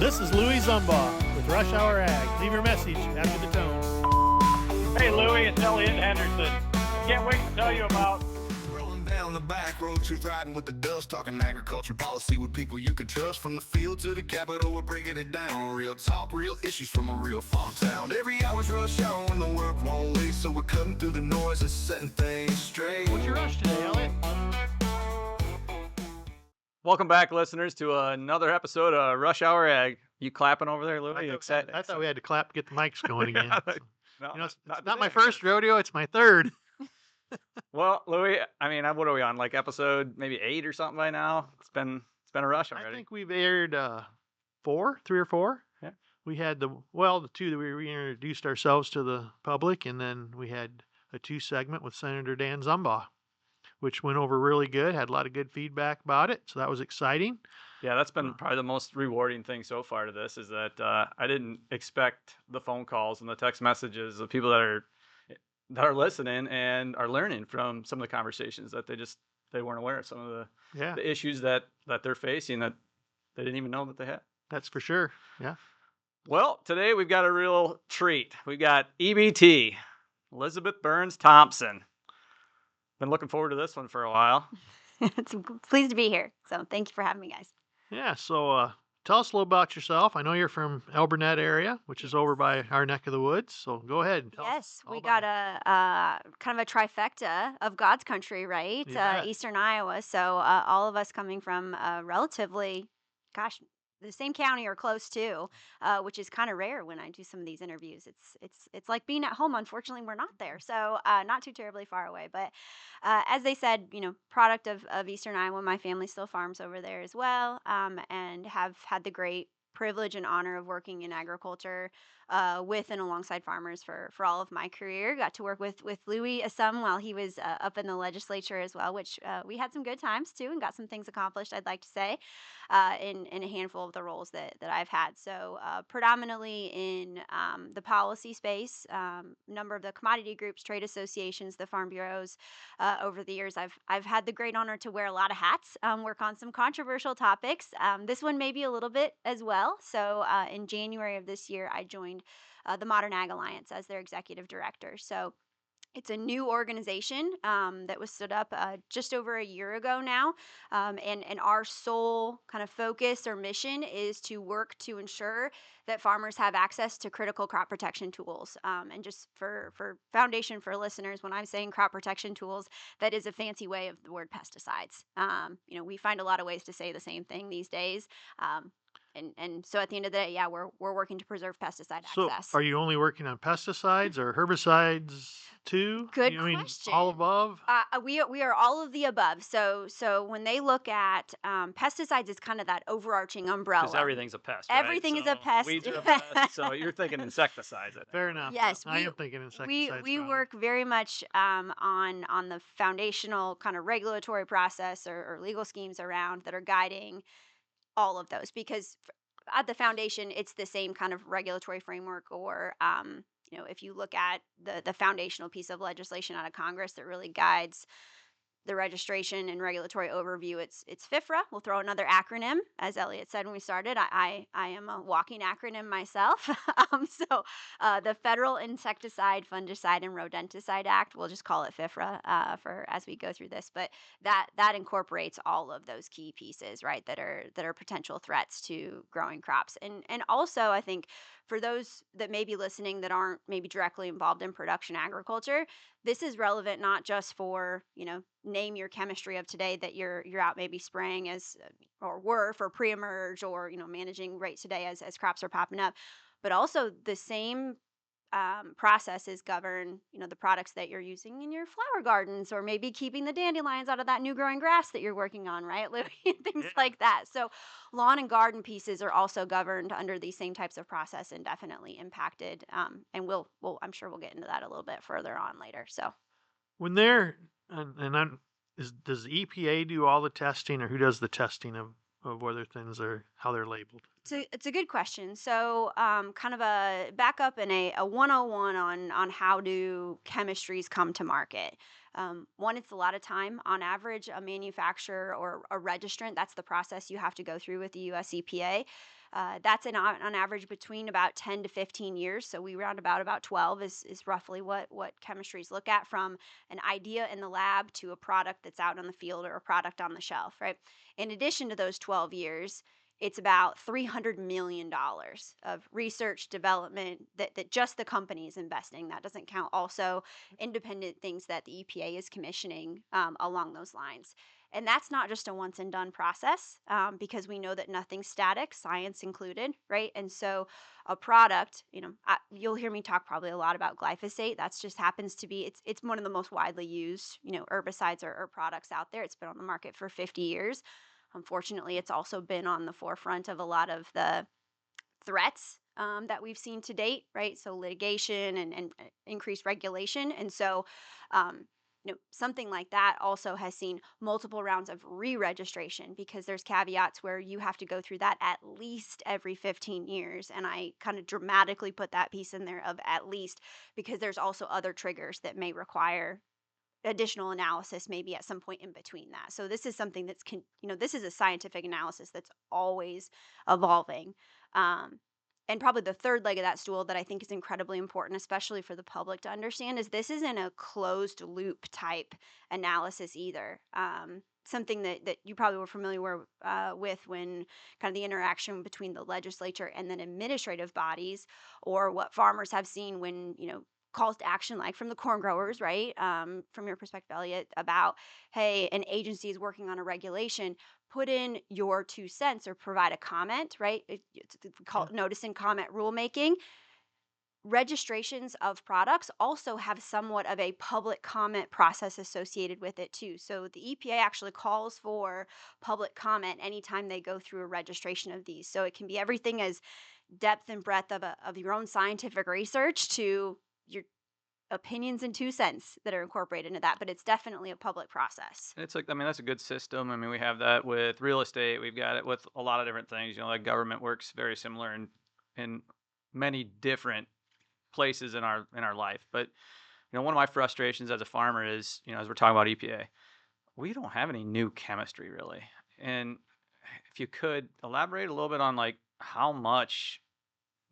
This is Louis Zumbaugh with Rush Hour Ag. Leave your message after the tone. Hey Louis, it's Elliot Henderson. Can't wait to tell you about rolling down the back road, truth riding with the dust, talking agriculture policy with people you can trust. From the field to the Capitol, we're breaking it down. Real talk, real issues from a real farm town. Every hour's rush hour when the work won't wait, so we're cutting through the noise and setting things straight. What's your rush today, Elliot? Welcome back, listeners, to another episode of Rush Hour Ag. You clapping over there, Louis? I thought we had to clap to get the mics going again. No, It's not today. my first rodeo, it's my third. Well, Louis, I mean, what are we on? Like episode maybe 8 or something by now? It's been a rush already. I think we've aired 3 or 4. Yeah. We had the 2 that we reintroduced ourselves to the public, and then we had a 2 segment with Senator Dan Zumbaugh, which went over really good, had a lot of good feedback about it, so that was exciting. Yeah, that's been probably the most rewarding thing so far to this, is that I didn't expect the phone calls and the text messages of people that are listening and are learning from some of the conversations that they weren't aware of, some of the issues that they're facing that they didn't even know that they had. That's for sure. Yeah. Well, today we've got a real treat. We've got EBT, Elizabeth Burns-Thompson. Been looking forward to this one for a while. It's pleased to be here. So thank you for having me, guys. Yeah, so tell us a little about yourself. I know you're from El Burnett area, which is over by our neck of the woods. So go ahead and tell us Yes, all we about got a kind of a trifecta of God's country, right? Yeah. Eastern Iowa. So all of us coming from relatively, the same county or close to, which is kind of rare when I do some of these interviews. It's like being at home. Unfortunately, we're not there, so not too terribly far away. But as they said, product of Eastern Iowa. My family still farms over there as well, and have had the great privilege and honor of working in agriculture with and alongside farmers for all of my career. Got to work with Louis some while he was up in the legislature as well, which we had some good times too and got some things accomplished, I'd like to say, in a handful of the roles that I've had. So predominantly in the policy space, number of the commodity groups, trade associations, the farm bureaus. Over the years, I've had the great honor to wear a lot of hats, work on some controversial topics. This one maybe a little bit as well. So in January of this year, I joined the ModernAGAlliance as their executive director. So it's a new organization that was stood up just over a year ago now. And our sole kind of focus or mission is to work to ensure that farmers have access to critical crop protection tools. And just for foundation for listeners, when I'm saying crop protection tools, that is a fancy way of the word pesticides. We find a lot of ways to say the same thing these days. And so at the end of the day, we're working to preserve pesticide access. So are you only working on pesticides or herbicides too? Good I mean, question. all above? We are all of the above. So when they look at pesticides, it's kind of that overarching umbrella. Because everything's a pest, right? Everything is a pest. Weeds are a pest, so you're thinking insecticides. I think. Fair enough. Yes, I am thinking insecticides. we probably. work very much on the foundational kind of regulatory process or legal schemes around that are guiding all of those, because at the foundation, it's the same kind of regulatory framework, or if you look at the foundational piece of legislation out of Congress that really guides the registration and regulatory overview, it's FIFRA. We'll throw another acronym, as Elliot said when we started. I am a walking acronym myself. So the Federal Insecticide, Fungicide, and Rodenticide Act, we'll just call it FIFRA for as we go through this. But that incorporates all of those key pieces, right, that are potential threats to growing crops. And also, I think for those that may be listening that aren't maybe directly involved in production agriculture, this is relevant not just for, name your chemistry of today that you're out maybe spraying or were for pre-emerge, or, managing rates today as crops are popping up, but also the same processes govern, the products that you're using in your flower gardens, or maybe keeping the dandelions out of that new growing grass that you're working on, right? Things like that. So lawn and garden pieces are also governed under these same types of process and definitely impacted. And I'm sure we'll get into that a little bit further on later. So When they're, does the EPA do all the testing, or who does the testing of whether things are how they're labeled? It's a good question. So, kind of a backup and a 101 on how do chemistries come to market. One, it's a lot of time. On average, a manufacturer or a registrant, that's the process you have to go through with the US EPA. That's on average between about 10 to 15 years. So we round about 12 is roughly what chemistries look at, from an idea in the lab to a product that's out on the field or a product on the shelf, right? In addition to those 12 years, it's about $300 million of research development that just the company is investing. That doesn't count also independent things that the EPA is commissioning along those lines. And that's not just a once and done process, because we know that nothing's static, science included, right? And so a product, you'll hear me talk probably a lot about glyphosate. That's just happens to be, it's one of the most widely used, herbicides or products out there. It's been on the market for 50 years. Unfortunately, it's also been on the forefront of a lot of the threats that we've seen to date, right? So litigation and increased regulation. And so, something like that also has seen multiple rounds of re-registration, because there's caveats where you have to go through that at least every 15 years. And I kind of dramatically put that piece in there of at least, because there's also other triggers that may require additional analysis maybe at some point in between that. So this is something this is a scientific analysis that's always evolving. And probably the third leg of that stool that I think is incredibly important, especially for the public to understand, is this isn't a closed loop type analysis either. Something that you probably were familiar with when kind of the interaction between the legislature and then administrative bodies, or what farmers have seen when, calls to action, like from the corn growers, right? From your perspective, Elliot, about, hey, an agency is working on a regulation, put in your 2 cents or provide a comment, right? It's called notice and comment rulemaking. Registrations of products also have somewhat of a public comment process associated with it too. So the EPA actually calls for public comment anytime they go through a registration of these. So it can be everything as depth and breadth of your own scientific research to your opinions and 2 cents that are incorporated into that, but it's definitely a public process. It's like, I mean, that's a good system. I mean, we have that with real estate. We've got it with a lot of different things. Like government works very similar in many different places in our life. But one of my frustrations as a farmer is, as we're talking about EPA, we don't have any new chemistry really. And if you could elaborate a little bit on like how much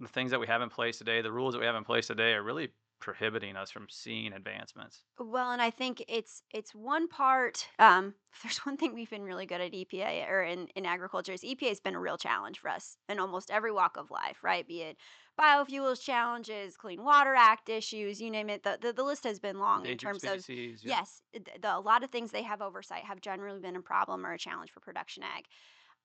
the things that we have in place today, the rules that we have in place today, are really prohibiting us from seeing advancements. Well, and I think it's one part. If there's one thing we've been really good at EPA or in agriculture, is EPA has been a real challenge for us in almost every walk of life, right? Be it biofuels challenges, Clean Water Act issues, you name it. The list has been long in Endangered terms of, species, yeah. yes, a lot of things they have oversight have generally been a problem or a challenge for production ag.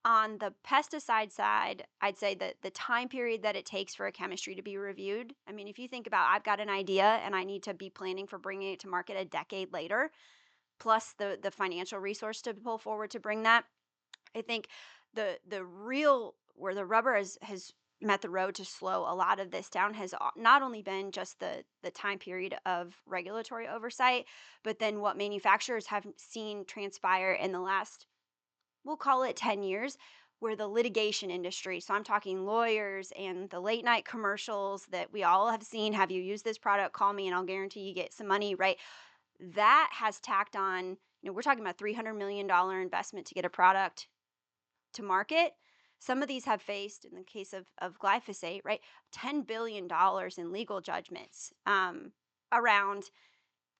On the pesticide side, I'd say that the time period that it takes for a chemistry to be reviewed, I mean, if you think about, I've got an idea and I need to be planning for bringing it to market a decade later, plus the financial resource to pull forward to bring that, I think the real where the rubber has met the road to slow a lot of this down has not only been just the time period of regulatory oversight, but then what manufacturers have seen transpire in the last, we'll call it 10 years, where the litigation industry, so I'm talking lawyers and the late night commercials that we all have seen, have you used this product, call me and I'll guarantee you get some money, right? That has tacked on, we're talking about $300 million investment to get a product to market. Some of these have faced, in the case of glyphosate, right, $10 billion in legal judgments around,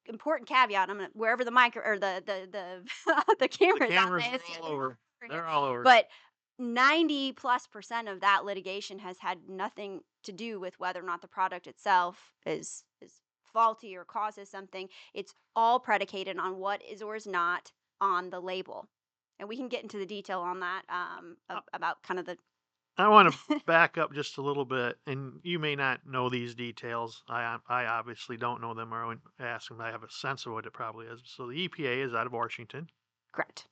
important caveat. I'm gonna, wherever the mic or the camera's on Cameras this. are all over. They're all over. But 90+% of that litigation has had nothing to do with whether or not the product itself is faulty or causes something. It's all predicated on what is or is not on the label. And we can get into the detail on that about kind of the. I want to back up just a little bit, and you may not know these details. I obviously don't know them, or I would ask them. I have a sense of what it probably is. So the EPA is out of Washington. Correct.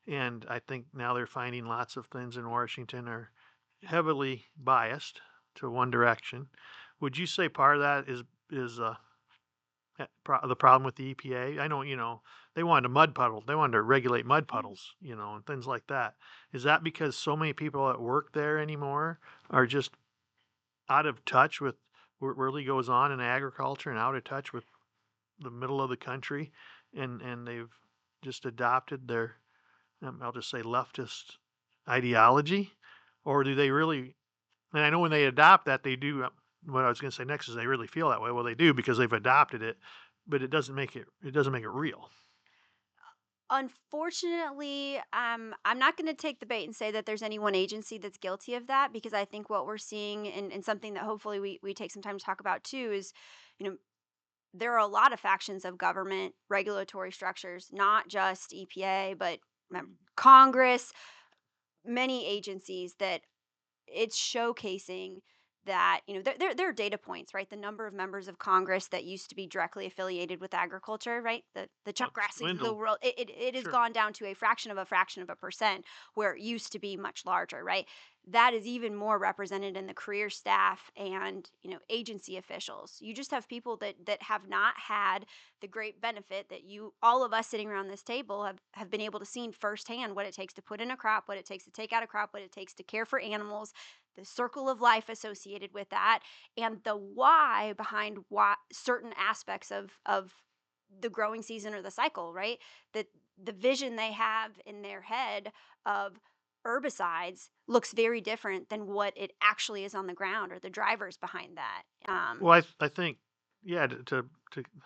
And I think now they're finding lots of things in Washington are heavily biased to one direction. Would you say part of that is the problem with the EPA. I know, they wanted a mud puddle. They wanted to regulate mud puddles, and things like that. Is that because so many people that work there anymore are just out of touch with what really goes on in agriculture and out of touch with the middle of the country, and they've just adopted their, I'll just say, leftist ideology? Or do they really, and I know when they adopt that, they do, what I was going to say next is they really feel that way. Well, they do because they've adopted it, but it doesn't make it real. Unfortunately, I'm not going to take the bait and say that there's any one agency that's guilty of that, because I think what we're seeing, and something that hopefully we take some time to talk about too, is, you know, there are a lot of factions of government regulatory structures, not just EPA, but Congress, many agencies that it's showcasing that, there are data points, right? The number of members of Congress that used to be directly affiliated with agriculture, right? The Well, Chuck it's Grassleys of the dwindled. world, it has Sure. gone down to a fraction of a percent, where it used to be much larger, right? That is even more represented in the career staff and, agency officials. You just have people that have not had the great benefit that all of us sitting around this table have been able to see firsthand, what it takes to put in a crop, what it takes to take out a crop, what it takes to care for animals, the circle of life associated with that, and the why behind why certain aspects of the growing season or the cycle, right? That the vision they have in their head of herbicides looks very different than what it actually is on the ground, or the drivers behind that. Well, I think, yeah, to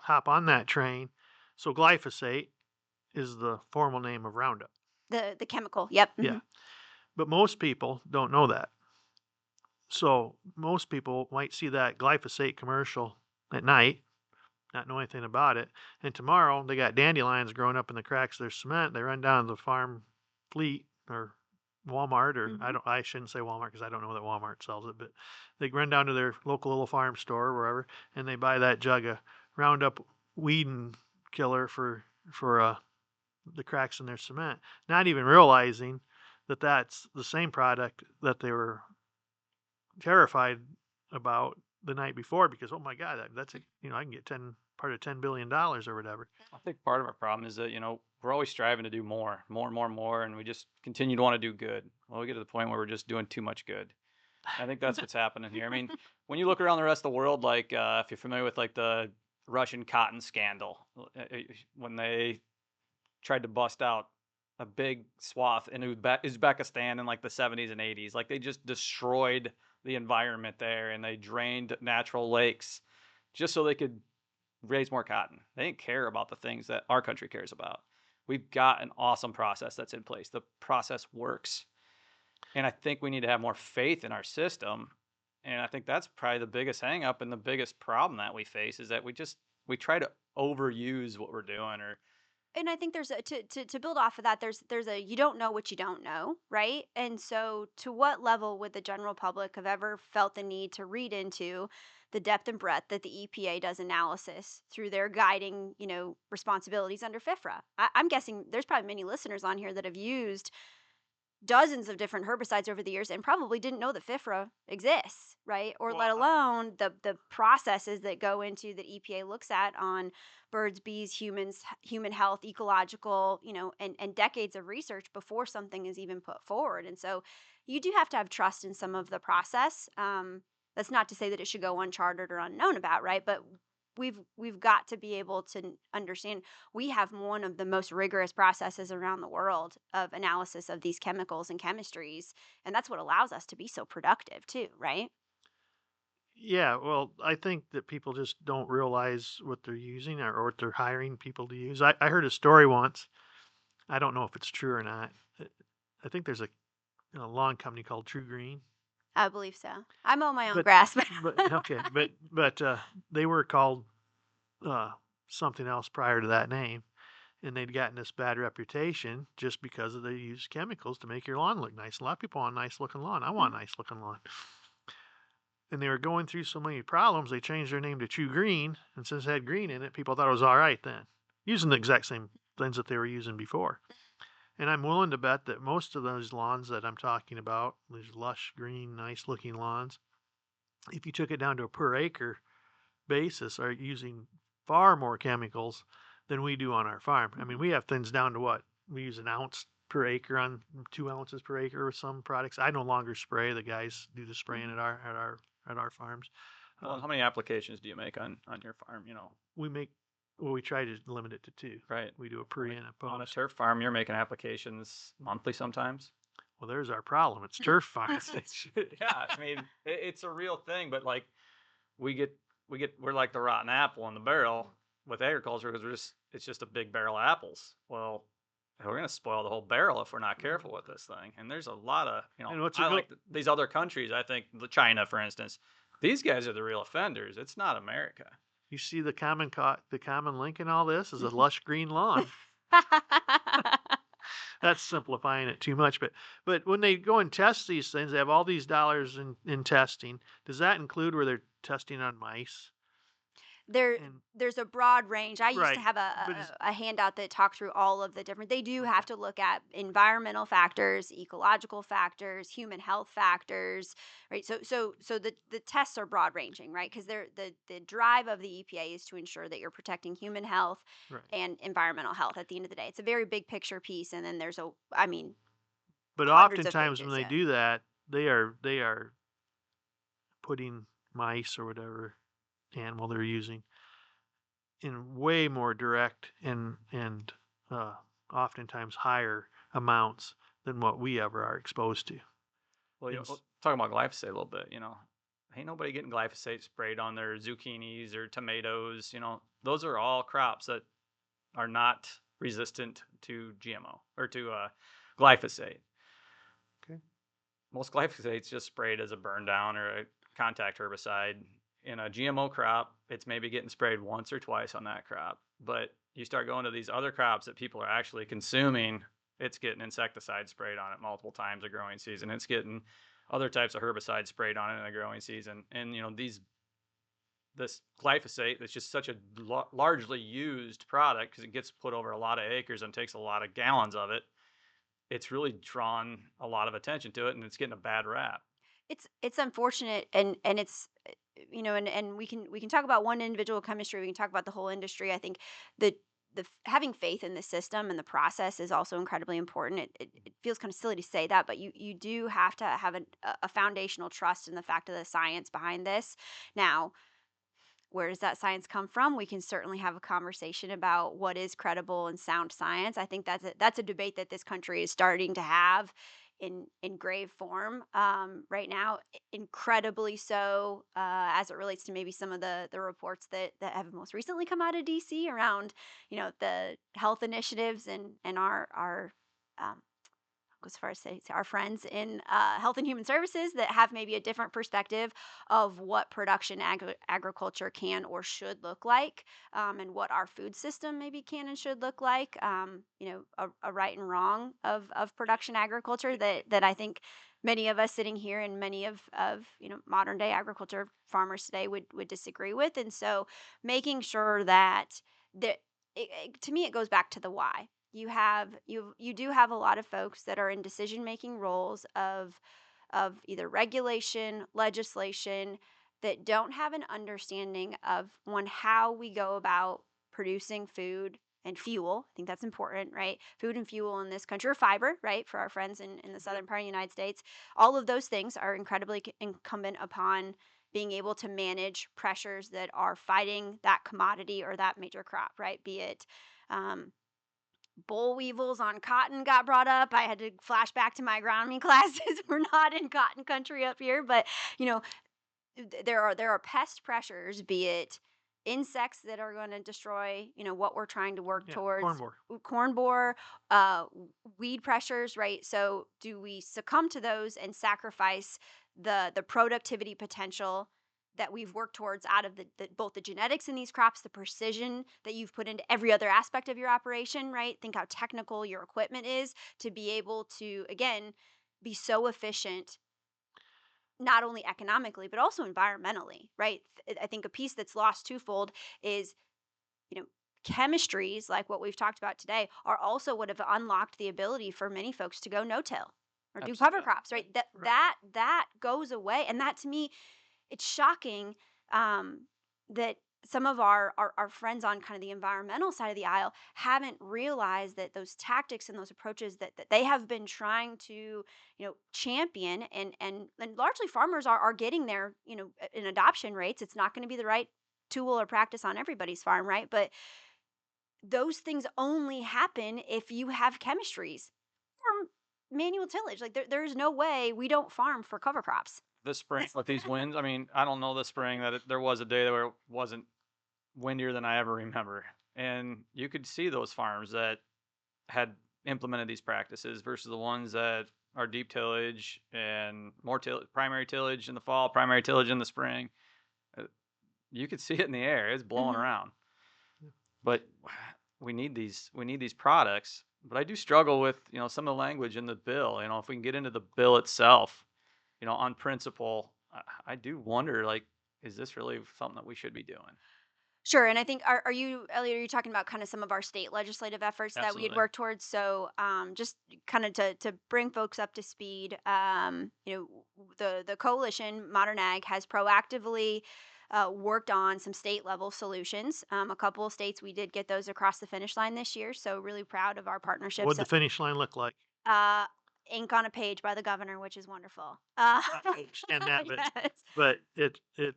hop on that train. So glyphosate is the formal name of Roundup. The chemical, yep. Yeah, but most people don't know that. So most people might see that glyphosate commercial at night, not know anything about it. And tomorrow they got dandelions growing up in the cracks of their cement. They run down to the farm fleet or Walmart, or Hmm. I shouldn't say Walmart because I don't know that Walmart sells it, but they run down to their local little farm store or wherever, and they buy that jug of Roundup weed and killer for the cracks in their cement, not even realizing that that's the same product that they were terrified about the night before, because oh my god, that's I can get 10 part of $10 billion or whatever. I think part of our problem is that, we're always striving to do more and more and more, and we just continue to want to do good. Well, we get to the point where we're just doing too much good. I think that's what's happening here. I mean, when you look around the rest of the world, like if you're familiar with like the Russian cotton scandal, when they tried to bust out a big swath in Uzbekistan in like the 70s and 80s, like they just destroyed the environment there and they drained natural lakes just so they could raise more cotton. They didn't care about the things that our country cares about. We've got an awesome process that's in place. The process works. And I think we need to have more faith in our system. And I think that's probably the biggest hang up and the biggest problem that we face is that we try to overuse what we're doing, or And I think there's to build off of that, there's a you don't know what you don't know, right? And so, to what level would the general public have ever felt the need to read into the depth and breadth that the EPA does analysis through their guiding, responsibilities under FIFRA? I'm guessing there's probably many listeners on here that have used dozens of different herbicides over the years and probably didn't know that FIFRA exists, right? Or let Well, alone the processes that go into that EPA looks at on birds, bees, humans, human health, ecological, and decades of research before something is even put forward. And so you do have to have trust in some of the process. That's not to say that it should go uncharted or unknown about, right? But we've got to be able to understand we have one of the most rigorous processes around the world of analysis of these chemicals and chemistries, and that's what allows us to be so productive too, right? yeah, well, I think that people just don't realize what they're using, or what they're hiring people to use. I heard a story once. I don't know if it's true or not. I think there's a lawn company called True Green. I believe so. I mow my own But grass. but okay, but they were called uh, something else prior to that name, and they'd gotten this bad reputation just because they use chemicals to make your lawn look nice. A lot of people want a nice looking lawn. I want a nice looking lawn. And they were going through so many problems, they changed their name to True Green, and since it had green in it, people thought it was all right then, using the exact same things that they were using before. And I'm willing to bet that most of those lawns that I'm talking about, these lush, green, nice looking lawns, if you took it down to a per acre basis, are using far more chemicals than we do on our farm. I mean, we have things down to what? We use an ounce per acre on 2 ounces per acre with some products. I no longer spray. The guys do the spraying at our farms. Well, how many applications do you make on your farm? You know, We make well, we try to limit it to 2. right? We do a pre and a On a post. turf farm, you're making applications monthly sometimes. Well, there's our problem. It's turf farms. Yeah, I mean, it's a real thing, but like we get we're like the rotten apple in the barrel with agriculture because it's just a big barrel of apples. Well, we're gonna spoil the whole barrel if we're not careful with this thing. And there's a lot of And what's I a like these other countries. I think China, for instance, these guys are the real offenders. It's not America. You see the common link in all this is a lush green lawn. That's simplifying it too much, but when they go and test these things, they have all these dollars in testing. Does that include where they're testing on mice? There And there's a broad range. I used to right, have but is, a handout that talked through all of the different. They do have to look at environmental factors, ecological factors, human health factors, right? So the tests are broad ranging, right? Because the drive of the EPA is to ensure that you're protecting human health right, and environmental health at the end of the day. It's a very big picture piece, and then there's I mean, but hundreds of oftentimes when pages. they Yeah. do that, they are putting mice or whatever animal they're using in way more direct and oftentimes higher amounts than what we ever are exposed to. Well, And talking about glyphosate a little bit, ain't nobody getting glyphosate sprayed on their zucchinis or tomatoes. Those are all crops that are not resistant to GMO or to glyphosate. Okay. Most glyphosate's just sprayed as a burn down or a contact herbicide. In a GMO crop, it's maybe getting sprayed once or twice on that crop. But you start going to these other crops that people are actually consuming, it's getting insecticide sprayed on it multiple times a growing season. It's getting other types of herbicide sprayed on it in a growing season. And this glyphosate that's just such a largely used product because it gets put over a lot of acres and takes a lot of gallons of it. It's really drawn a lot of attention to it, and it's getting a bad rap. It's unfortunate, and it's and we can talk about one individual chemistry. We can talk about the whole industry. I think the having faith in the system and the process is also incredibly important. It feels kind of silly to say that, but you do have to have a foundational trust in the fact of the science behind this. Now, where does that science come from? We can certainly have a conversation about what is credible and sound science. I think that's a debate that this country is starting to have in grave form right now, incredibly so, as it relates to maybe some of the reports that have most recently come out of DC around the health initiatives and our um, as far as say our friends in health and human services that have maybe a different perspective of what production agriculture can or should look like, and what our food system maybe can and should look like. A right and wrong of production agriculture that I think many of us sitting here and many of modern day agriculture farmers today would disagree with. And so making sure that to me it goes back to the why. You do have a lot of folks that are in decision making roles of either regulation, legislation, that don't have an understanding of one, how we go about producing food and fuel. I think that's important, right? Food and fuel in this country, or fiber, right? For our friends in the southern part of the United States, all of those things are incredibly incumbent upon being able to manage pressures that are fighting that commodity or that major crop, right? Be it um, boll weevils on cotton got brought up. I had to flash back to my agronomy classes. We're not in cotton country up here, but you know, there are pest pressures, be it insects that are going to destroy, what we're trying to work yeah, corn towards, borer. corn borer, uh, weed pressures, right? So do we succumb to those and sacrifice the productivity potential that we've worked towards out of both the genetics in these crops, the precision that you've put into every other aspect of your operation, right? Think how technical your equipment is to be able to, again, be so efficient, not only economically but also environmentally, right? I think a piece that's lost twofold is, you know chemistries like what we've talked about today are also what have unlocked the ability for many folks to go no-till or do cover Absolutely. crops, right? that Right. that that goes away, and that, to me, it's shocking, that some of our friends on kind of the environmental side of the aisle haven't realized that those tactics and those approaches that they have been trying to, champion, and largely farmers are getting there, in adoption rates. It's not going to be the right tool or practice on everybody's farm, right? But those things only happen if you have chemistries or manual tillage. Like there's no way we don't farm for cover crops. This spring with these winds, I mean, I don't know this spring that there was a day where it wasn't windier than I ever remember. And you could see those farms that had implemented these practices versus the ones that are deep tillage and more primary tillage in the fall, primary tillage in the spring. Uh, You could see it in the air; it's blowing Hmm. around. But we need these products. But I do struggle with some of the language in the bill. If we can get into the bill itself, on principle, I do wonder, like, is this really something that we should be doing? Sure, and I think are you, Elliot? Are you talking about kind of some of our state legislative efforts that we had Absolutely. worked towards? So, just kind of to bring folks up to speed, the coalition Modern Ag has proactively worked on some state level solutions. A couple of states we did get those across the finish line this year, so really proud of our partnerships. What'd the finish line look like? Uh, ink on a page by the governor, which is wonderful. I understand that, Yes. but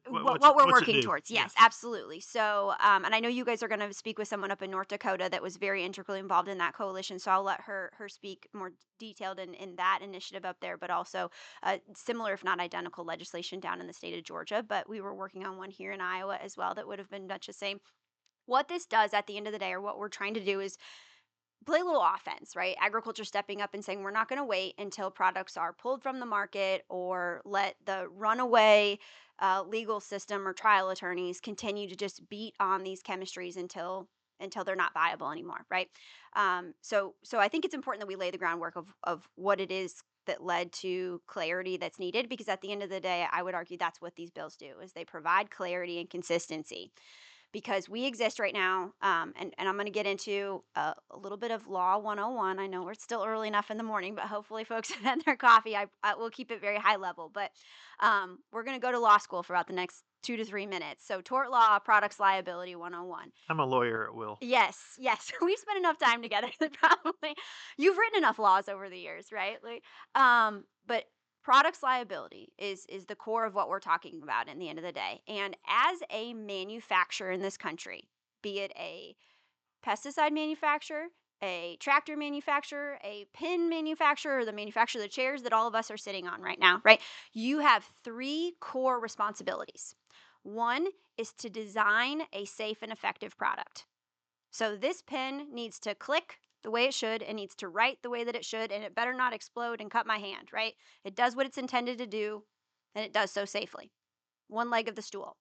what what's it we're what's it working do? towards, Yeah. yes, absolutely. So, and I know you guys are going to speak with someone up in North Dakota that was very integrally involved in that coalition, so I'll let her speak more detailed in that initiative up there, but also similar if not identical legislation down in the state of Georgia. But we were working on one here in Iowa as well that would have been much the same. What this does at the end of the day, or what we're trying to do, is play a little offense, right? Agriculture stepping up and saying, we're not going to wait until products are pulled from the market or let the runaway legal system or trial attorneys continue to just beat on these chemistries until they're not viable anymore, right? So I think it's important that we lay the groundwork of what it is that led to clarity that's needed, because at the end of the day, I would argue that's what these bills do, is they provide clarity and consistency, because we exist right now. And I'm going to get into a little bit of Law 101. I know we're still early enough in the morning, but hopefully folks have had their coffee. I will keep it very high level, but we're going to go to law school for about the next 2 to 3 minutes. So, tort law, products liability 101. I'm a lawyer at will. Yes, yes. We've spent enough time together that probably you've written enough laws over the years, right? But products liability is the core of what we're talking about in the end of the day. And as a manufacturer in this country, be it a pesticide manufacturer, a tractor manufacturer, a pin manufacturer, or the manufacturer of the chairs that all of us are sitting on right now, right? You have three core responsibilities. One is to design a safe and effective product. So this pen needs to click the way it should, and needs to write the way that it should, and it better not explode and cut my hand, right? It does what it's intended to do, and it does so safely. One leg of the stool.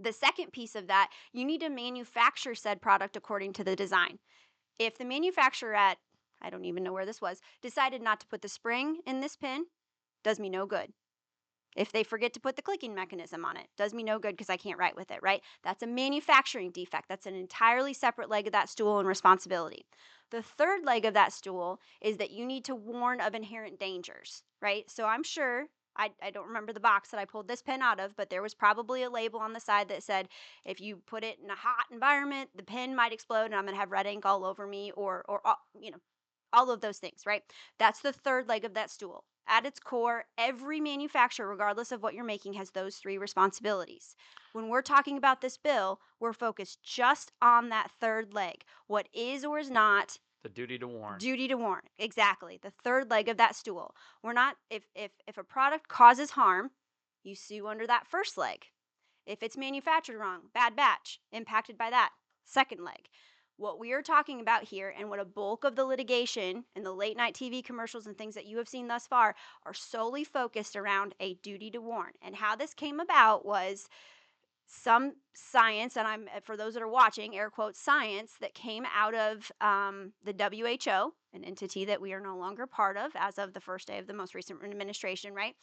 The second piece of that, you need to manufacture said product according to the design. If the manufacturer at, I don't even know where this was, decided not to put the spring in this pin, does me no good. If they forget to put the clicking mechanism on it, does me no good because I can't write with it, right? That's a manufacturing defect. That's an entirely separate leg of that stool and responsibility. The third leg of that stool is that you need to warn of inherent dangers, right? So I'm sure, I don't remember the box that I pulled this pen out of, but there was probably a label on the side that said, if you put it in a hot environment, the pen might explode and I'm going to have red ink all over me, or all of those things, right? That's the third leg of that stool. At its core, every manufacturer, regardless of what you're making, has those three responsibilities. When we're talking about this bill, we're focused just on that third leg. What is or is not The duty to warn. duty to warn. Exactly. The third leg of that stool. We're not, if a product causes harm, you sue under that first leg. If it's manufactured wrong, bad batch, impacted by that, second leg. What we are talking about here, and what a bulk of the litigation and the late night TV commercials and things that you have seen thus far are solely focused around a duty to warn. And how this came about was some science, and I'm, for those that are watching, air quotes science, that came out of the WHO, an entity that we are no longer part of as of the first day of the most recent administration, right?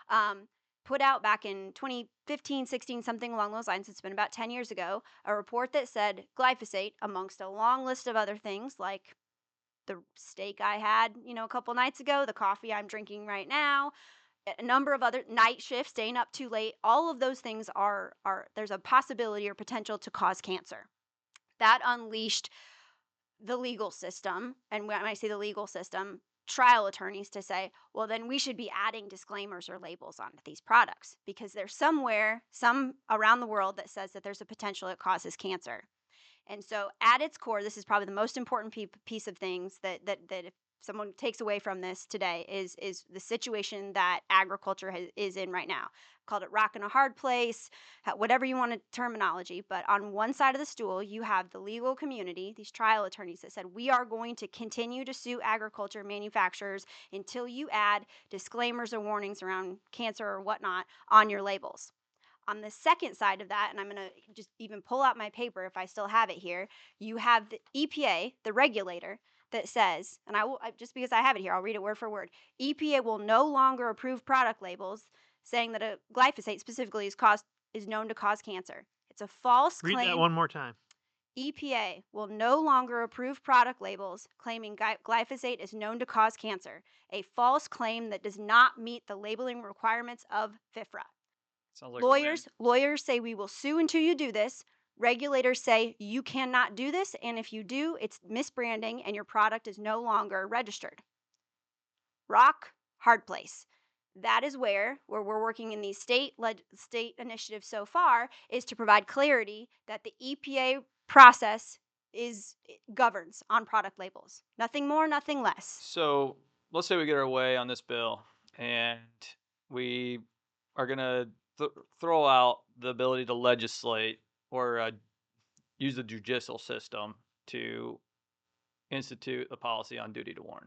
Um, Put out back in 2015, 16, something along those lines. It's been about 10 years ago, a report that said glyphosate, amongst a long list of other things like the steak I had, a couple nights ago, the coffee I'm drinking right now, a number of other night shifts, staying up too late. All of those things are there's a possibility or potential to cause cancer. That unleashed the legal system, and when I say the legal system, trial attorneys to say, well, then we should be adding disclaimers or labels onto these products because there's somewhere, some around the world that says that there's a potential it causes cancer. And so, at its core, this is probably the most important piece of things that if someone takes away from this today is the situation that agriculture is in right now. Called it rock and a hard place, whatever you want to terminology. But on one side of the stool, you have the legal community, these trial attorneys that said we are going to continue to sue agriculture manufacturers until you add disclaimers or warnings around cancer or whatnot on your labels. On the second side of that, and I'm going to just even pull out my paper if I still have it here, you have the EPA, the regulator, that says, and just because I have it here, I'll read it word for word. EPA will no longer approve product labels saying that a glyphosate specifically is known to cause cancer. It's a false Read that claim. one more time. EPA will no longer approve product labels claiming glyphosate is known to cause cancer, a false claim that does not meet the labeling requirements of FIFRA. Sounds like a win. Lawyers say we will sue until you do this. Regulators say you cannot do this, and if you do, it's misbranding and your product is no longer registered. Rock, hard place. That is where we're working in these state initiatives so far is to provide clarity that the EPA process governs on product labels. Nothing more, nothing less. So let's say we get our way on this bill and we are going to throw out the ability to legislate or use the judicial system to institute a policy on duty to warn.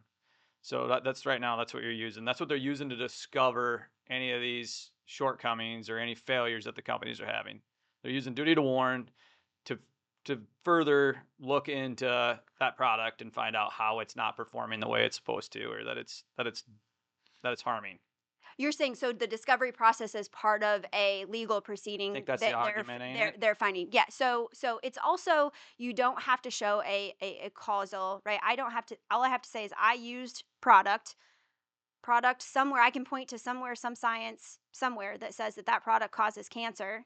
So that's right now, that's what you're using. That's what they're using to discover any of these shortcomings or any failures that the companies are having. They're using duty to warn to further look into that product and find out how it's not performing the way it's supposed to, or that it's harming. You're saying so the discovery process is part of a legal proceeding I think that's that the argument, ain't it? they're finding. Yeah. So it's also you don't have to show a causal, right? I don't have to. All I have to say is I used product somewhere. I can point to somewhere, some science somewhere that says that product causes cancer,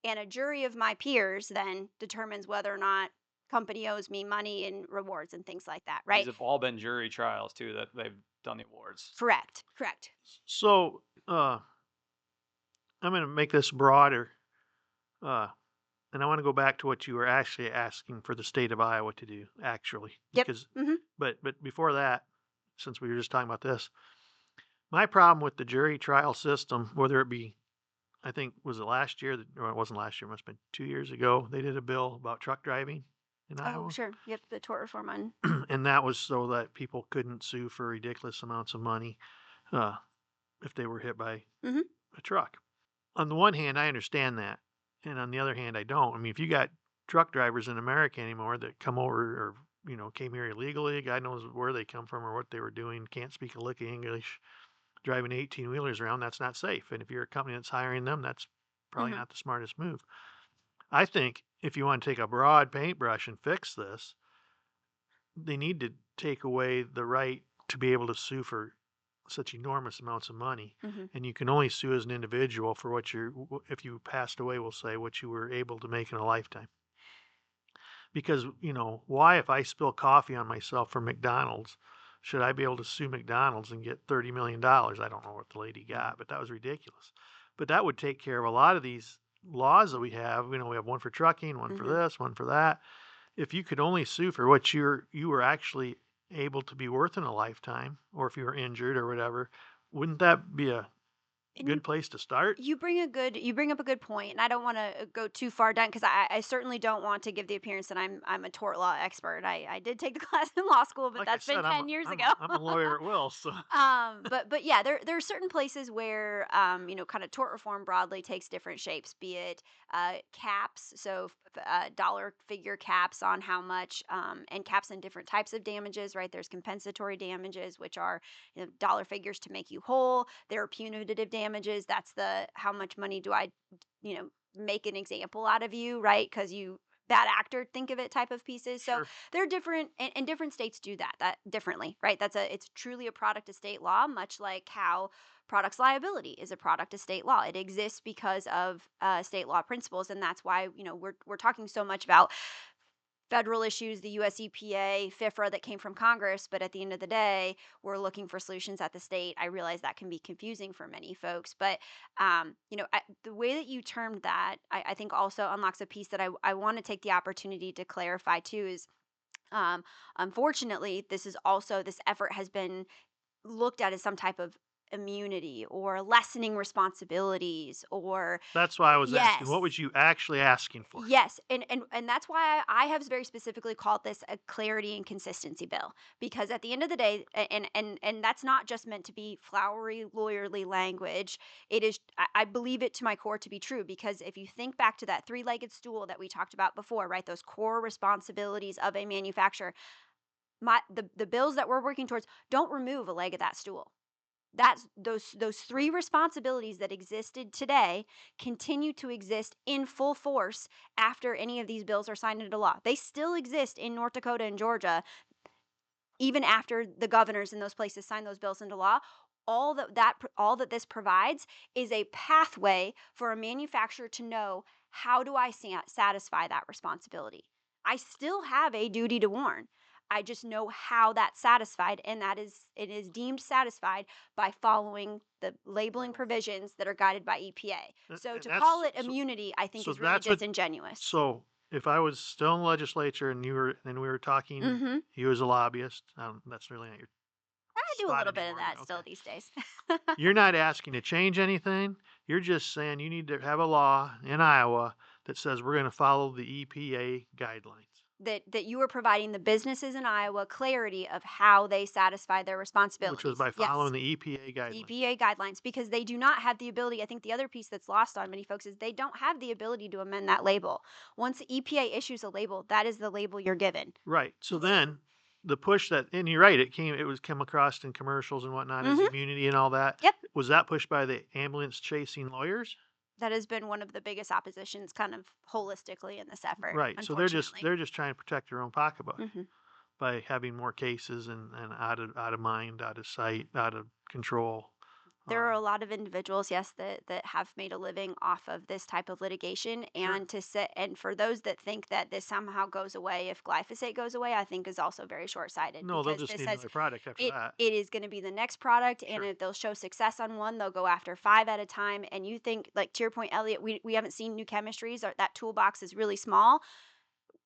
and a jury of my peers then determines whether or not company owes me money and rewards and things like that, right? These have all been jury trials too that they've done the awards. Correct. So, I'm going to make this broader, and I want to go back to what you were actually asking for the state of Iowa to do, actually. Yep. Because, Mhm. but before that, since we were just talking about this, my problem with the jury trial system, whether it be, I think, was it last year? Or it wasn't last year, it must have been 2 years ago. They did a bill about truck driving in Oh, Iowa. sure. Yep. The tort reform on. And that was so that people couldn't sue for ridiculous amounts of money if they were hit by Mhm. a truck. On the one hand, I understand that, and on the other hand, I don't. I mean, if you got truck drivers in America anymore that come over or came here illegally, God knows where they come from or what they were doing, can't speak a lick of English, driving 18-wheelers around, that's not safe. And if you're a company that's hiring them, that's probably Mhm. not the smartest move. I think if you want to take a broad paintbrush and fix this, they need to take away the right to be able to sue for such enormous amounts of money. Mhm. And you can only sue as an individual for what if you passed away, we'll say, what you were able to make in a lifetime. Because, why, if I spill coffee on myself from McDonald's, should I be able to sue McDonald's and get $30 million? I don't know what the lady got, but that was ridiculous. But that would take care of a lot of these laws that we have. We have one for trucking, one for Mhm. this, one for that. If you could only sue for what you were actually able to be worth in a lifetime, or if you were injured or whatever, wouldn't that be a And good place to start? you bring up a good point, and I don't want to go too far down because I certainly don't want to give the appearance that I'm a tort law expert. I did take the class in law school, but Like that's I been said, 10 years ago. I'm a lawyer at will, so But yeah, there are certain places where kind of tort reform broadly takes different shapes, be it caps, so dollar figure caps on how much, and caps on different types of damages. Right, there's compensatory damages, which are dollar figures to make you whole. There are punitive damages. That's the how much money do I, make an example out of you, right? Because you bad actor think of it type of pieces. So Sure. they're different, and different states do that differently, right? It's truly a product of state law, much like how products liability is a product of state law. It exists because of state law principles, and that's why we're talking so much about federal issues, the US EPA, FIFRA that came from Congress, but at the end of the day, we're looking for solutions at the state. I realize that can be confusing for many folks, but the way that you termed that, I think also unlocks a piece that I want to take the opportunity to clarify too. Is unfortunately, this effort has been looked at as some type of immunity or lessening responsibilities or That's why I was asking, what yes. was you actually asking for? Yes, and that's why I have very specifically called this a clarity and consistency bill, because at the end of the day, and that's not just meant to be flowery lawyerly language. It is, I believe it to my core to be true, because if you think back to that three-legged stool that we talked about before, right? Those core responsibilities of a manufacturer, the bills that we're working towards don't remove a leg of that stool. That's those three responsibilities that existed today continue to exist in full force after any of these bills are signed into law. They still exist in North Dakota and Georgia even after the governors in those places sign those bills into law. All that this provides is a pathway for a manufacturer to know, how do I satisfy that responsibility. I still have a duty to warn. I just know how that's satisfied, and it is deemed satisfied by following the labeling provisions that are guided by EPA. So And to call that's it immunity, I think so is really that's what disingenuous. so if I was still in the legislature and we were talking, Mm-hmm. you as a lobbyist, that's really not your I do a spot little bit of anymore, that but still okay. these days. You're not asking to change anything. You're just saying you need to have a law in Iowa that says we're going to follow the EPA guidelines, That you are providing the businesses in Iowa clarity of how they satisfy their which was responsibilities. by Yes. following the EPA guidelines. EPA guidelines, because they do not have the ability. I think the other piece that's lost on many folks is they don't have the ability to amend that label. Once the EPA issues a label, that is the label you're given. Right. So then the push that, and you're right, it was come across in commercials and whatnot as Mhm. immunity and all that. Yep. Was that pushed by the ambulance chasing lawyers? That has been one of the biggest oppositions kind of holistically in this effort, Right. So unfortunately. they're just trying to protect their own pocketbook Mhm. by having more cases and out of mind, out of sight, out of control. There are Um, a lot of individuals, yes, that have made a living off of this type of litigation, sure. and for those that think that this somehow goes away if glyphosate goes away, I think is also very short-sighted, No, they'll because just this need says another product after that. it is going to be the next product, and Sure. if they'll show success on one, they'll go after five at a time. And you think, like to your point, Elliot, we haven't seen new chemistries, or that toolbox is really small.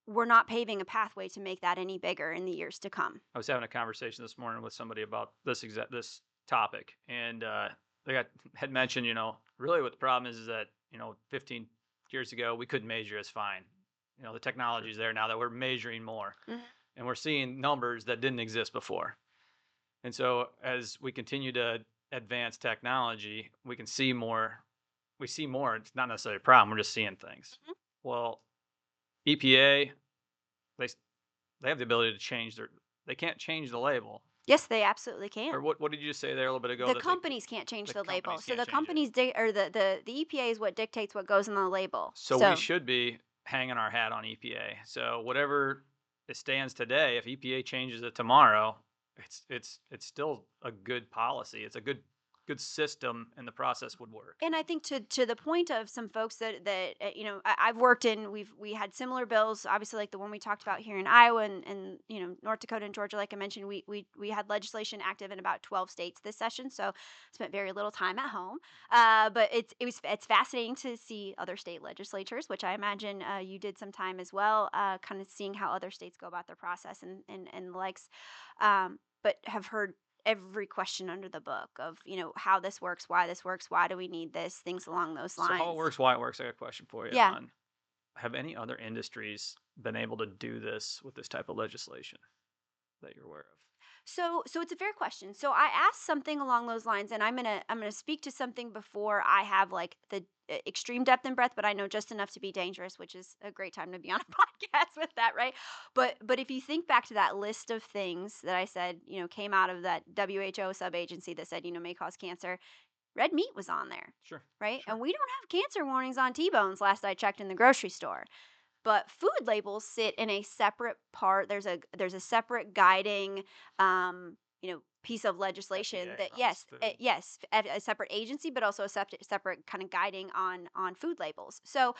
We're not paving a pathway to make that any bigger in the years to come. I was having a conversation this morning with somebody about this topic, and had mentioned, really what the problem is that 15 years ago we couldn't measure as fine. The Sure. technology's there now that we're measuring more, Mhm. and we're seeing numbers that didn't exist before. And so as we continue to advance technology, we can see more. We see more. It's not necessarily a problem. We're just seeing things. Mhm. Well, EPA, they s- they have the ability to change their. They can't change the label. Yes, they absolutely Or can. what did you say there a little bit ago The that companies can't change the the label. companies So can't the change it? companies or the EPA is what dictates what goes on the label. So we So should be hanging our hat on EPA. So whatever it stands today, if EPA changes it tomorrow, it's still a good policy. It's a good system, and the process would work. and I think to the point of some folks that I've worked in, we had similar bills, obviously like the one we talked about here in Iowa and North Dakota and Georgia. Like I mentioned, we had legislation active in about 12 states this session, so spent very little time at home. But it's fascinating to see other state legislatures, which I imagine you did some time as well, kind of seeing how other states go about their process and the likes. But have heard every question under the book of how this works, why do we need this, things along those So how it lines. works, why it works. I got a question for you Yeah. on have any other industries been able to do this with this type of legislation that you're aware of? So it's a fair question. So I asked something along those lines, and I'm gonna speak to something before I have like the extreme depth and breadth, but I know just enough to be dangerous, which is a great time to be on a podcast with that, right? But if you think back to that list of things that I said, came out of that WHO sub agency that said, may cause cancer, red meat was on there, Sure. right? Sure. And we don't have cancer warnings on T-bones last I checked in the grocery store. but food labels sit in a separate part. There's a separate guiding, piece of legislation FDA that runs food. yes, a separate agency, but also a separate kind of guiding on food labels. So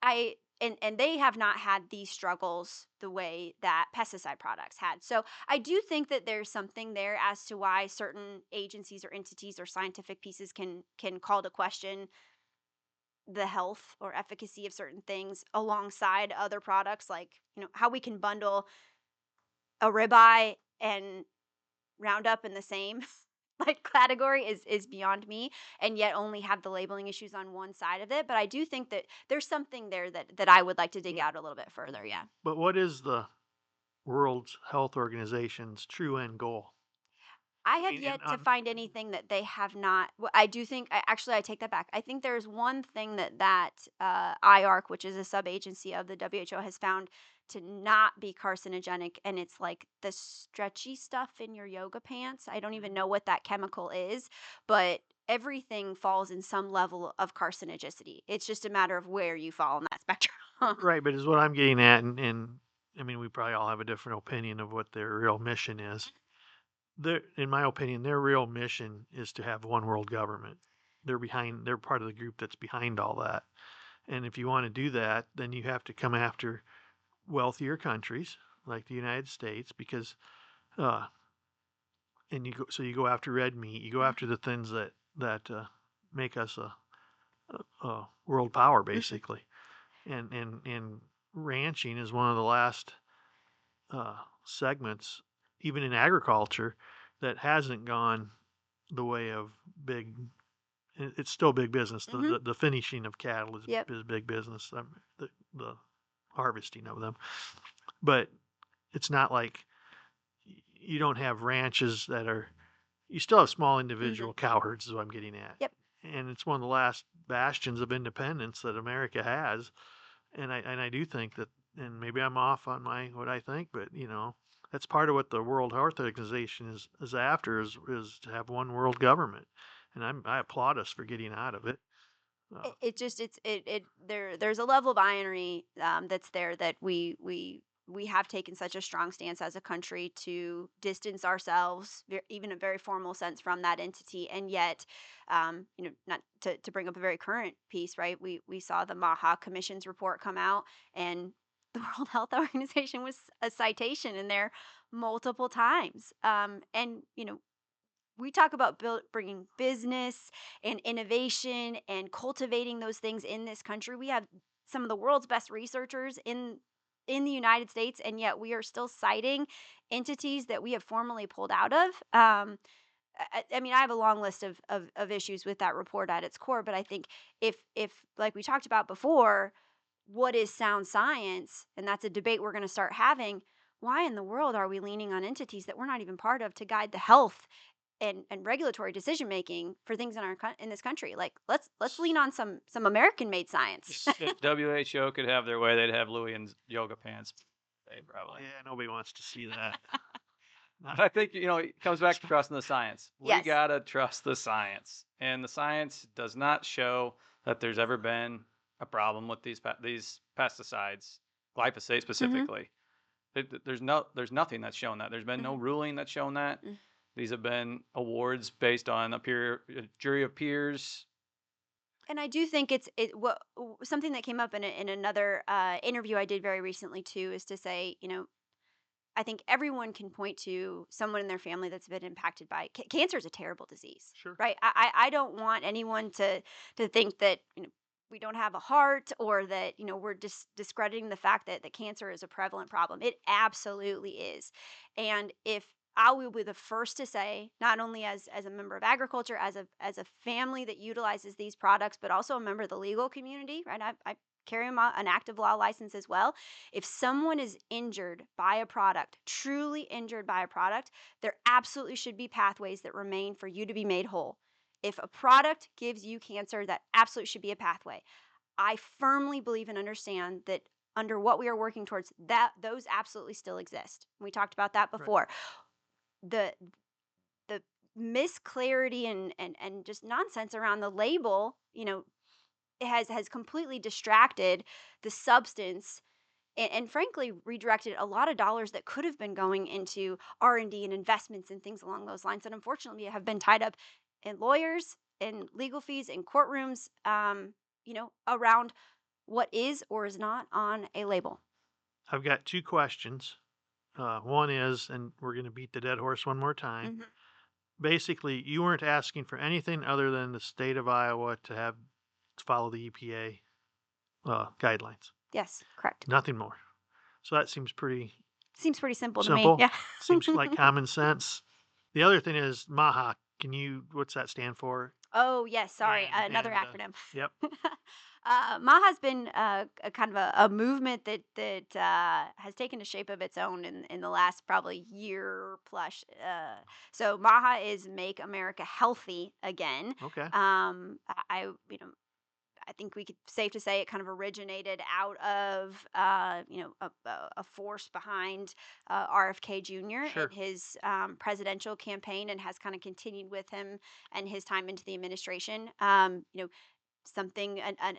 I and they have not had these struggles the way that pesticide products had. So I do think that there's something there as to why certain agencies or entities or scientific pieces can call to question the health or efficacy of certain things alongside other products, like how we can bundle a ribeye and Roundup in the same like category is beyond me, and yet only have the labeling issues on one side of it. But I do think that there's something there that I would like to dig out a little bit further. Yeah. But what is the World Health Organization's true end goal? I I have mean, and yet to on find anything that they have not. I do think, actually, I take that back. I think there's one thing that IARC, which is a sub agency of the WHO, has found to not be carcinogenic, and it's like the stretchy stuff in your yoga pants. I don't even know what that chemical is, but everything falls in some level of carcinogenicity. It's just a matter of where you fall on that spectrum. right, but is what I'm getting at, and I mean, we probably all have a different opinion of what their real mission is. In my opinion, their real mission is to have one world government. They're part of the group that's behind all that. And if you want to do that, then you have to come after wealthier countries like the United States because, uh, so you go after red meat, you go Mhm. after the things that make us a world power, basically. And ranching is one of the last segments, even in agriculture, that hasn't gone the way of big. It's still big business. The, Mhm. the, the finishing of cattle is, Yep. is big business. The harvesting of them, but it's not like you don't have ranches that are. You still have small Mhm. individual cow herds, is what I'm getting at, Yep. and it's one of the last bastions of independence that America has. And I do think that, and maybe I'm off on my what I think, but that's part of what the World Health Organization is after is to have one world government, and I applaud us for getting out of it. Uh, It just there's a level of irony that's there that we have taken such a strong stance as a country to distance ourselves, even a very formal sense, from that entity, and yet, not to bring up a very current piece, right? We saw the Maha Commission's report come out, and the World Health Organization was a citation in there multiple times, and we talk about bringing business and innovation and cultivating those things in this country. We have some of the world's best researchers in the United States, and yet we are still citing entities that we have formally pulled out of. I mean, I have a long list of issues with that report at its core, but I think if like we talked about before, what is sound science, and that's a debate we're going to start having. Why in the world are we leaning on entities that we're not even part of to guide the health and regulatory decision making for things in this country? Like let's lean on some American made science. If WHO could have their way, they'd have Louis in yoga pants. They probably. yeah, nobody wants to see that. But I think it comes back to trusting the science. We Yes. gotta trust the science, and the science does not show that there's ever been a problem with these pesticides, glyphosate Hmm. specifically. There's nothing that's shown that. There's been no Hmm. ruling that's shown that. These have been awards based on a jury of peers. And I do think something that came up in another interview I did very recently too, is to say, I think everyone can point to someone in their family that's been impacted by cancer. Is a terrible disease, Sure. right? I don't want anyone to think that we don't have a heart, or that we're discrediting the fact that cancer is a prevalent problem. It absolutely is. And if I will be the first to say, not only as a member of agriculture, as a family that utilizes these products, but also a member of the legal community, right? I carry an active law license as well. If someone is injured by a product, truly injured by a product, there absolutely should be pathways that remain for you to be made whole. If a product gives you cancer, that absolutely should be a pathway. I firmly believe and understand that under what we are working towards, that those absolutely still exist. We talked about that Right. before. The the misclarity and just nonsense around the label, it has completely distracted the substance and frankly redirected a lot of dollars that could have been going into R&D and investments and things along those lines that unfortunately have been tied up in lawyers and legal fees and courtrooms, around what is or is not on a label. I've got two questions. One is, and we're going to beat the dead horse one more time. Hmm. Basically, you weren't asking for anything other than the state of Iowa to follow the EPA guidelines. Yes, correct. Nothing more. So that seems pretty Seems pretty simple to me. simple. Yeah. Seems like common sense. The other thing is MAHA. What's that stand for? Oh, yes. Sorry. And, Another and acronym. yep. MAHA has been a kind of a movement that has taken a shape of its own in the last probably year plus. So MAHA is Make America Healthy Again. Okay. I think we could safe to say it kind of originated out of a force behind RFK Jr. Sure. and his presidential campaign, and has kind of continued with him and his time into the administration. An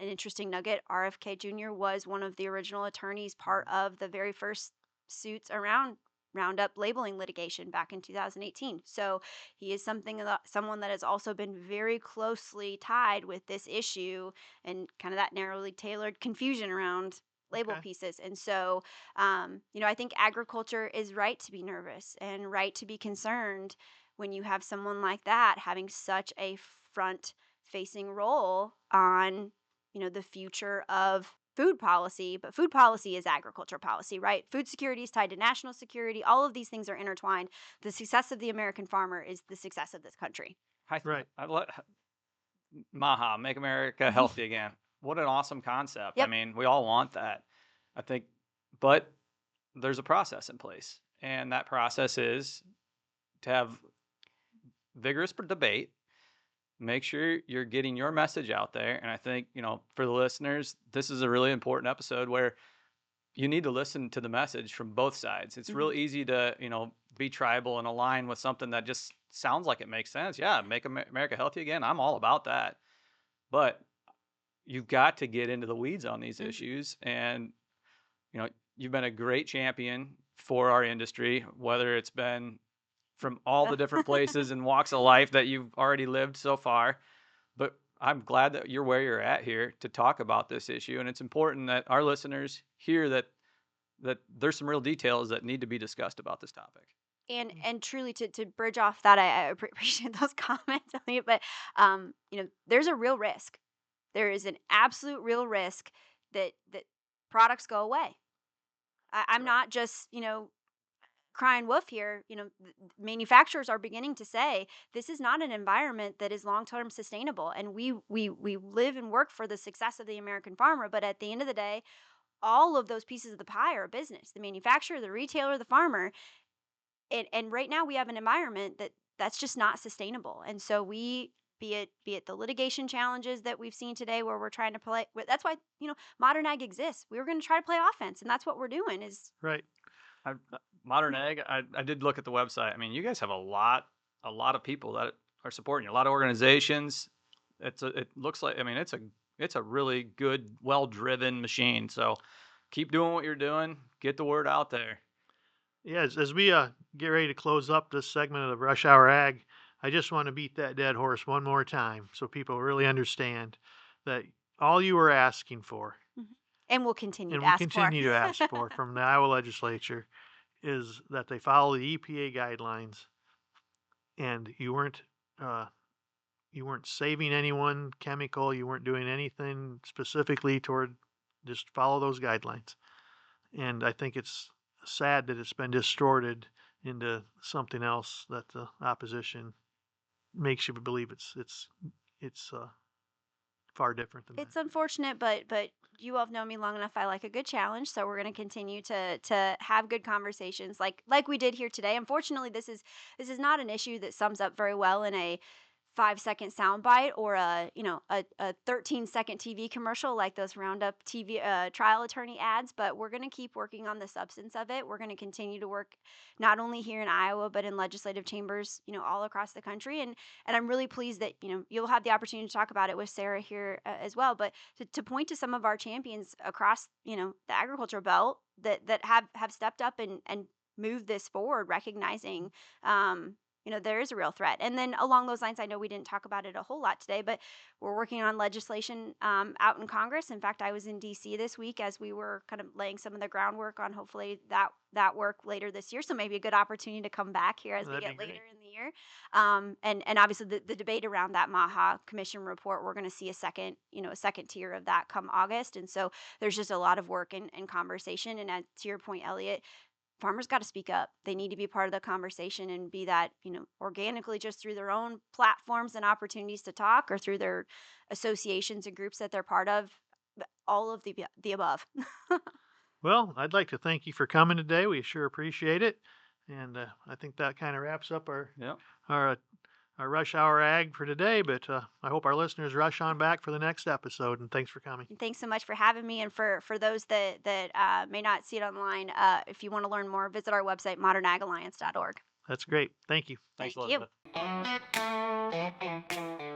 interesting nugget: RFK Jr. was one of the original attorneys, part of the very first suits around Roundup labeling litigation back in 2018. So he is someone that has also been very closely tied with this issue and kind of that narrowly tailored confusion around label Okay. pieces. And so, I think agriculture is right to be nervous and right to be concerned when you have someone like that having such a front facing role on, the future of food policy. But food policy is agriculture policy, right? Food security is tied to national security. All of these things are intertwined. The success of the American farmer is the success of this country. Right. Maha, make America healthy again. What an awesome concept. I Yep. mean, we all want that. I think, but there's a process in place. And that process is to have vigorous debate, make sure you're getting your message out there. And I think, for the listeners, this is a really important episode where you need to listen to the message from both sides. It's real easy to, be tribal and align with something that just sounds like it makes sense. Yeah, make America healthy again. I'm all about that. But you've got to get into the weeds on these issues. And, you've been a great champion for our industry, whether it's been from all the different places and walks of life that you've already lived so far. But I'm glad that you're where you're at here to talk about this issue. And it's important that our listeners hear that there's some real details that need to be discussed about this topic. And truly, to bridge off that, I appreciate those comments, Elliot, but there's a real risk. There is an absolute real risk that products go away. I'm not just crying wolf here. Manufacturers are beginning to say this is not an environment that is long term sustainable, and we live and work for the success of the American farmer. But at the end of the day, all of those pieces of the pie are a business: the manufacturer, the retailer, the farmer. And right now we have an environment that's just not sustainable. And so be it the litigation challenges that we've seen today, where we're trying to play. That's why Modern Ag exists. We were going to try to play offense, and that's what we're doing. Is Right. Modern Ag, I did look at the website. I mean, you guys have a lot of people that are supporting you, a lot of organizations. It looks like, I mean, it's a really good, well-driven machine. So keep doing what you're doing. Get the word out there. Yeah. As we get ready to close up this segment of the Rush Hour Ag, I just want to beat that dead horse one more time so people really understand that all you were asking for, and we'll continue and to we ask continue for. to ask for from the Iowa legislature, is that they follow the EPA guidelines, and you weren't saving anyone chemical, you weren't doing anything specifically toward, just follow those guidelines. And I think it's sad that it's been distorted into something else that the opposition makes you believe it's far different than It's that. unfortunate, but you all have known me long enough. I like a good challenge, so we're going to continue to have good conversations like we did here today. Unfortunately, this is not an issue that sums up very well in a 5-second soundbite or a 13-second TV commercial like those Roundup TV trial attorney ads, but we're going to keep working on the substance of it. We're going to continue to work not only here in Iowa but in legislative chambers, all across the country. And I'm really pleased that you'll have the opportunity to talk about it with Sarah here as well. But to point to some of our champions across the agriculture belt that have stepped up and moved this forward, recognizing there is a real threat. And then along those lines, I know we didn't talk about it a whole lot today, but we're working on legislation out in Congress. In fact, I was in D.C. this week as we were kind of laying some of the groundwork on hopefully that work later this year. So maybe a good opportunity to come back here as we That'd get be later great. in the year. And obviously the debate around that Maha Commission report, we're going to see a second tier of that come August. And so there's just a lot of work and conversation. And to your point, Elliot, farmers got to speak up. They need to be part of the conversation and be that, organically just through their own platforms and opportunities to talk or through their associations and groups that they're part of, all of the above. Well, I'd like to thank you for coming today. We sure appreciate it. And I think that kind of wraps up Yep. our our rush hour ag for today. But I hope our listeners rush on back for the next episode. And thanks for coming. And thanks so much for having me. And for those that may not see it online, if you want to learn more, visit our website, ModernAGAlliance.org. That's great. Thank you. Thanks, Thank you. Elizabeth.